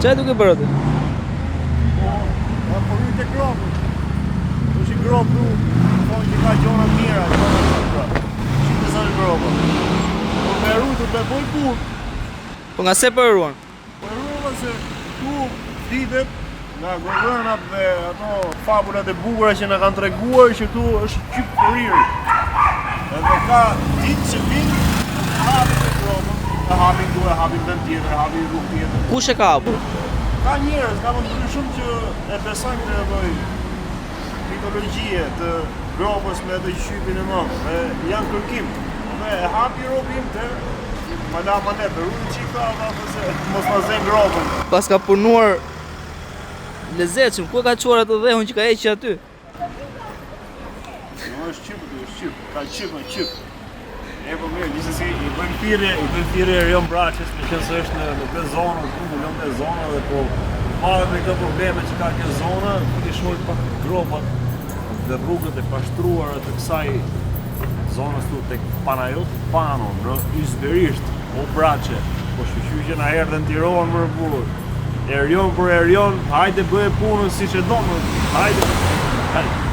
Çfarë duke bërë atë? Po rrit e gropën. Po që gropë du, thonë që ka gjona mira, gjona shukra. Që të zonë gropën. Po me rrutë të boj punë. Po nga se për ruan? Po rrutë se tu ditet nga grovënat dhe ato fabulat e bukura që na kanë treguar që tu është qyp rirë. Edhe ka ditë që vinë, hapin e gropën, e hapin duhe, hapin vend tjetër, hapin rrugë tjetër. Kush e ka hapur? Ka njerëz, ka më ndryshëm që e besojnë në lloj mitologjie të gropës me atë qypin e madh. Janë kërkim. Dhe e hapi robin të mala manet, rrugë çika apo se mos na zën gropën. Pas ka punuar lezetshëm, ku ka çuar atë dhehun që ka heqë aty? Jo është qyp, ka qyp. E po mirë, gjithsesi i bëjmë thirrje Erion Braçës, meqense është në këtë zonë, në këtë zonë dhe po marrë me këto probleme që ka kjo zona, i shohim pak gropat dhe rrugët e pashtruara të kësaj zonës tu tek Panajot Pano, në Izberisht, o Braçe, po shqyqy që na erdhen në Tiranë më burr. Erion për Erion, hajde bëje punën siç e do, hajde.